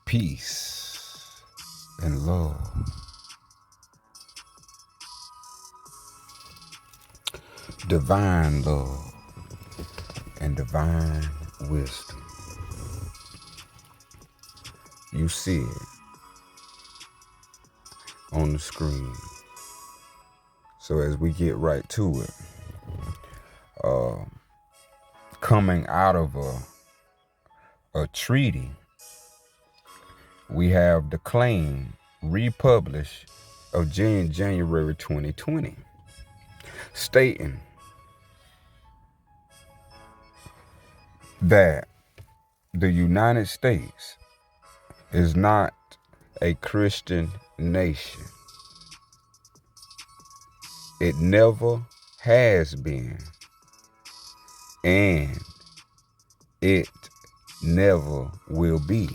peace and love. Divine love and divine wisdom. You see it on the screen. So as we get right to it, coming out of a treaty, we have the claim republished of January 2020, stating that the United States is not a Christian nation. It never has been, and it never will be.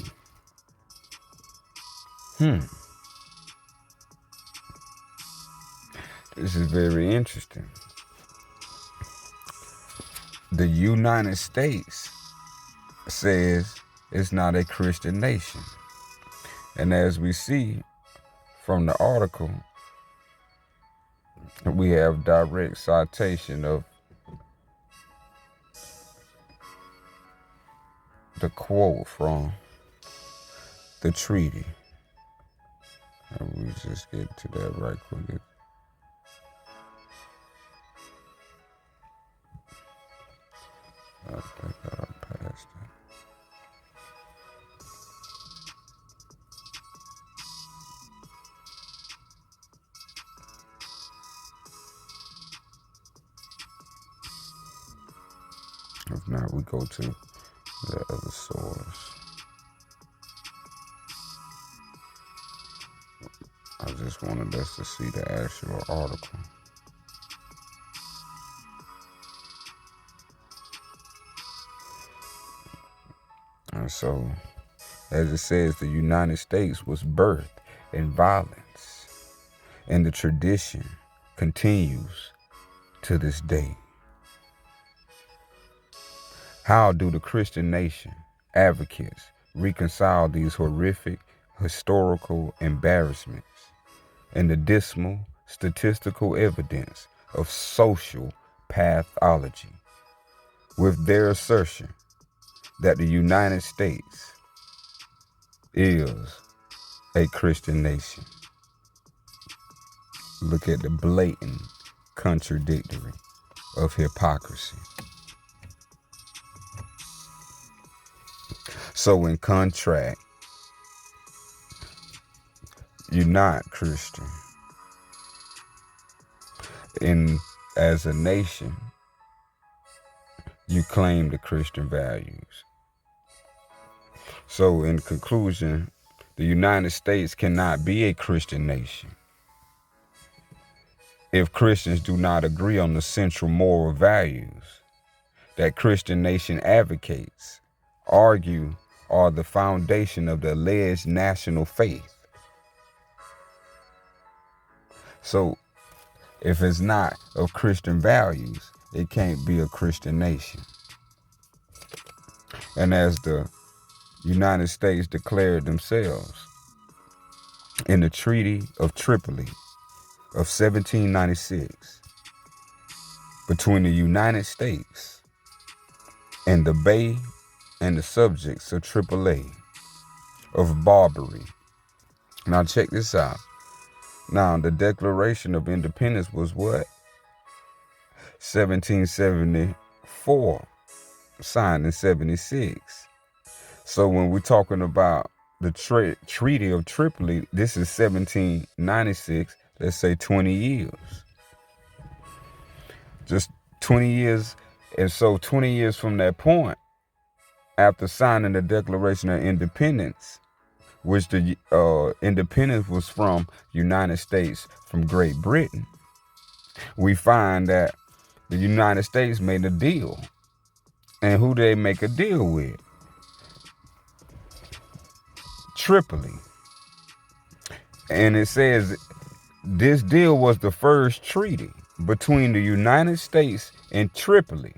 This is very interesting. The United States says it's not a Christian nation. And as we see from the article, we have direct citation of the quote from the treaty. And we just get to that right quick. I think I passed it. If not, we go to the other source. I just wanted us to see the actual article. And so, as it says, the United States was birthed in violence, and the tradition continues to this day. How do the Christian nation advocates reconcile these horrific historical embarrassments and the dismal statistical evidence of social pathology with their assertion that the United States is a Christian nation? Look at the blatant contradictory of hypocrisy. So in contract, you're not Christian. And as a nation, you claim the Christian values. So in conclusion, the United States cannot be a Christian nation if Christians do not agree on the central moral values that Christian nation advocates, argue are the foundation of the alleged national faith. So if it's not of Christian values, it can't be a Christian nation. And as the United States declared themselves in the Treaty of Tripoli of 1796 between the United States and the Bey and the subjects of Tripoli of Barbary. Now check this out. Now the Declaration of Independence was what? 1774, signed in 76. So when we're talking about the Treaty of Tripoli, this is 1796, let's say 20 years. Just 20 years. And so 20 years from that point, after signing the Declaration of Independence, which the independence was from United States from Great Britain, we find that the United States made a deal. And who did they make a deal with? Tripoli. And it says this deal was the first treaty between the United States and Tripoli.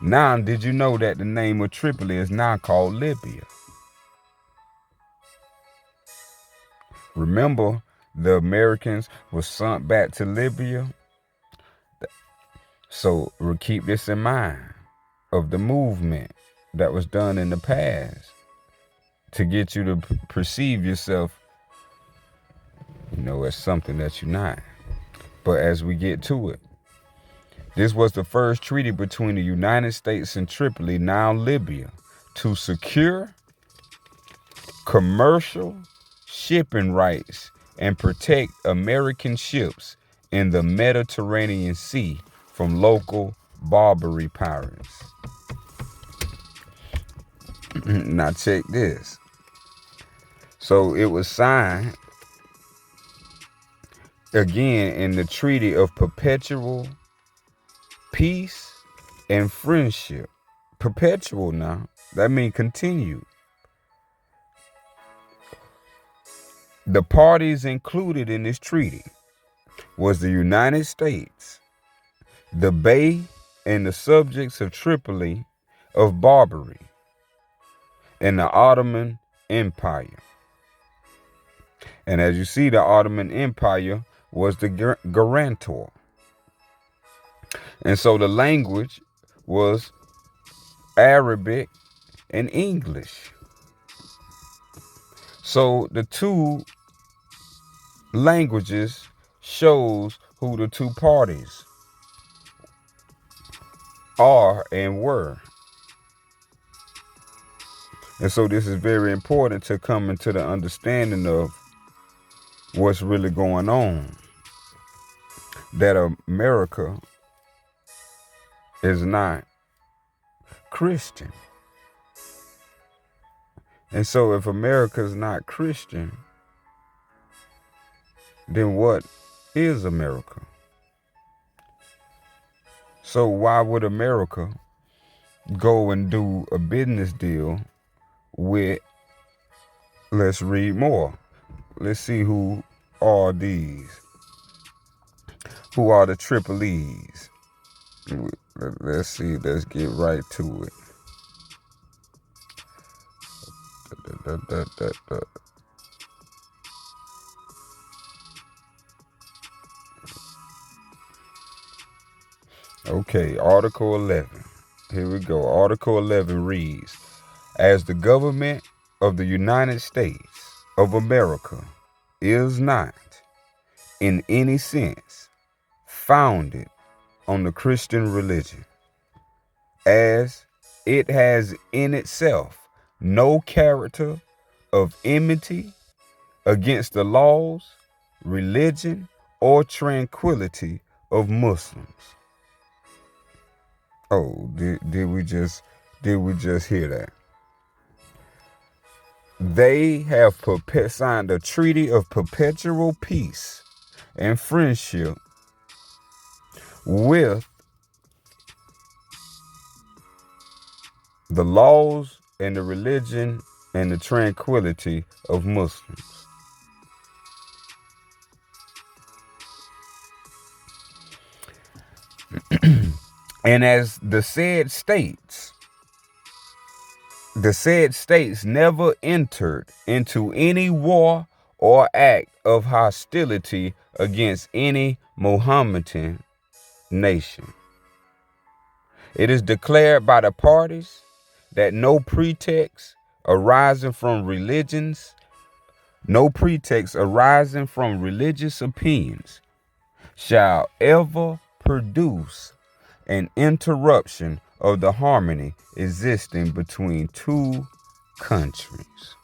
Now, did you know that the name of Tripoli is now called Libya? Remember, the Americans were sent back to Libya. So we'll keep this in mind of the movement that was done in the past to get you to perceive yourself, as something that you're not. But as we get to it, this was the first treaty between the United States and Tripoli, now Libya, to secure commercial shipping rights and protect American ships in the Mediterranean Sea from local Barbary pirates. Now check this. So it was signed again in the Treaty of Perpetual Peace and Friendship. Perpetual now, that means continue. The parties included in this treaty was the United States, the Bey and the subjects of Tripoli of Barbary, and the Ottoman Empire. And as you see, the Ottoman Empire was the guarantor. And so the language was Arabic and English. So the two languages shows who the two parties are and were. And so this is very important to come into the understanding of what's really going on. That America is not Christian. And so if America is not Christian, then what is America? So why would America go and do a business deal with, let's read more. Let's see who are these. Who are the Tripolis? Let's see, let's get right to it. Okay, Article 11. Here we go. Article 11 reads, as the government of the United States of America is not, in any sense, founded on the Christian religion, as it has in itself no character of enmity against the laws, religion, or tranquility of Muslims. Oh, did we just hear that? They have signed a treaty of perpetual peace and friendship with the laws and the religion and the tranquility of Muslims. And as the said states never entered into any war or act of hostility against any Mohammedan nation. It is declared by the parties that no pretext arising from religious opinions shall ever produce an interruption of the harmony existing between two countries.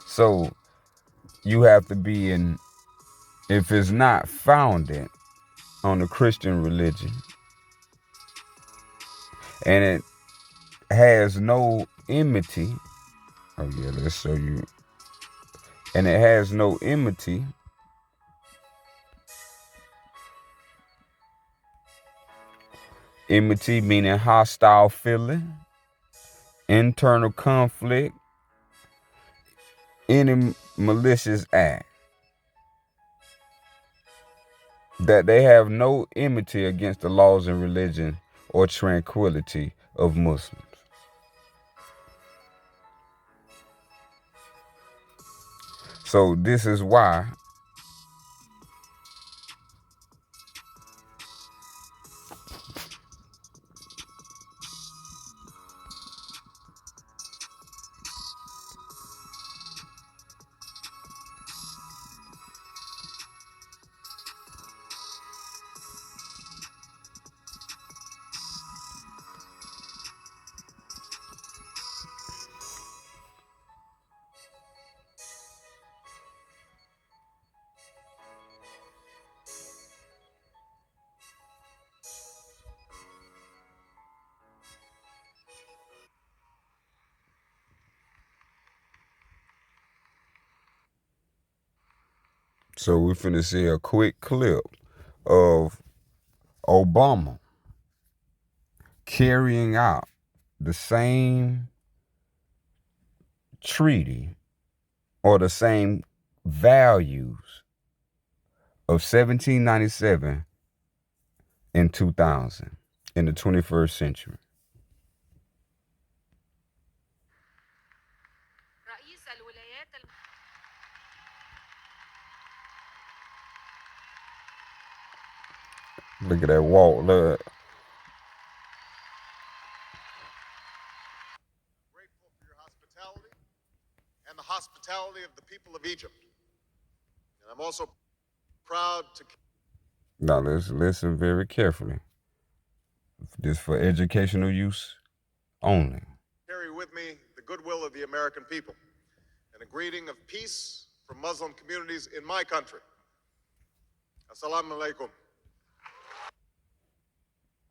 So you have to be if it's not founded on the Christian religion and it has no enmity, let's show you. And it has no enmity meaning hostile feeling, internal conflict, any malicious act. That they have no enmity against the laws and religion or tranquility of Muslims. So this is why we're finna see a quick clip of Obama carrying out the same treaty or the same values of 1797 and 2000 in the 21st century. Look at that walk, look. Grateful for your hospitality and the hospitality of the people of Egypt. And I'm also proud to... Now let's listen very carefully. This for educational use only. Carry with me the goodwill of the American people and a greeting of peace from Muslim communities in my country. Assalamu alaikum.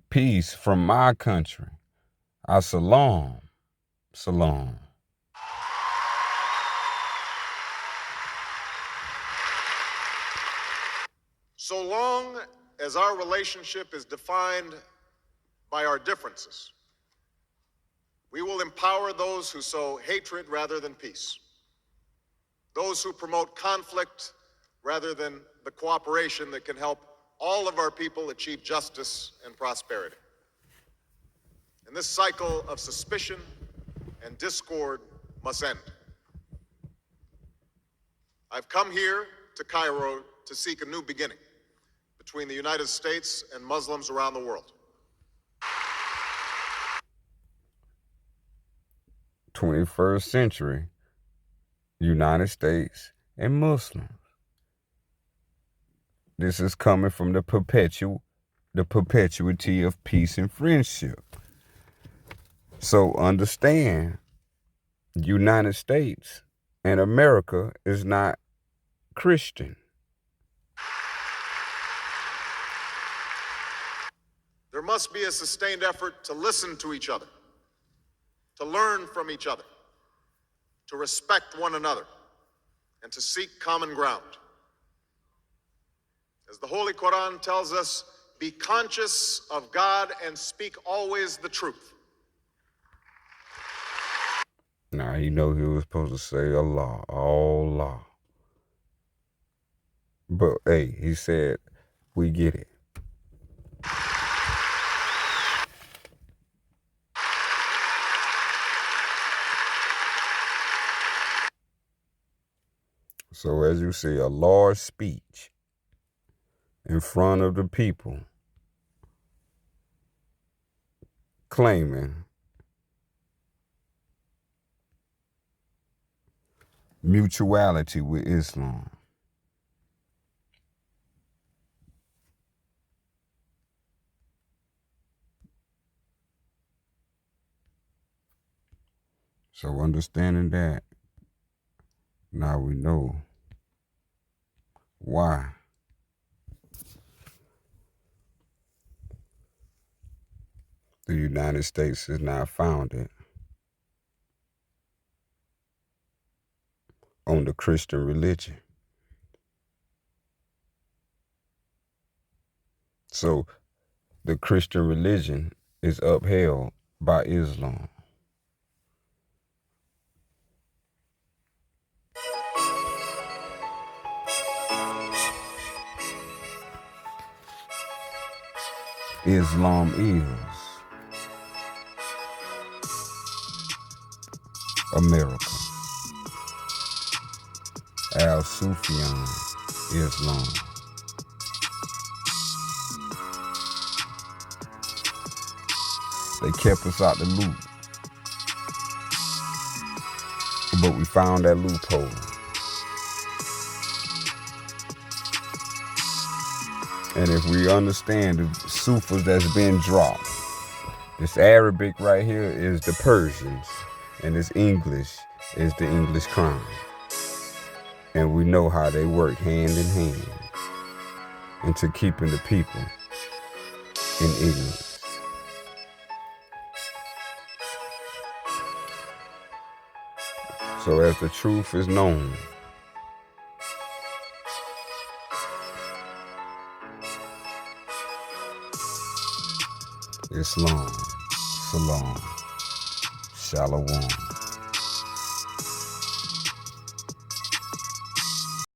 Peace from my country. As-salam. Salam. So long as our relationship is defined by our differences, we will empower those who sow hatred rather than peace, those who promote conflict rather than the cooperation that can help all of our people achieve justice and prosperity. And this cycle of suspicion and discord must end. I've come here to Cairo to seek a new beginning between the United States and Muslims around the world. 21st century, United States and Muslims. This is coming from the perpetuity of peace and friendship. So understand, United States and America is not Christian. There must be a sustained effort to listen to each other, to learn from each other, to respect one another, and to seek common ground. As the Holy Quran tells us, be conscious of God and speak always the truth. Now, he know he was supposed to say Allah. But, hey, he said, we get it. So as you see, a large speech in front of the people claiming mutuality with Islam. So understanding that, now we know why the United States is not founded on the Christian religion. So the Christian religion is upheld by Islam. Islam is America. Al-Sufyan, Islam. They kept us out the loop, but we found that loophole. And if we understand the sufas that's been dropped, this Arabic right here is the Persians, and this English is the English crown. And we know how they work hand in hand into keeping the people in ignorance. So as the truth is known, Islam, Salam, Shalom.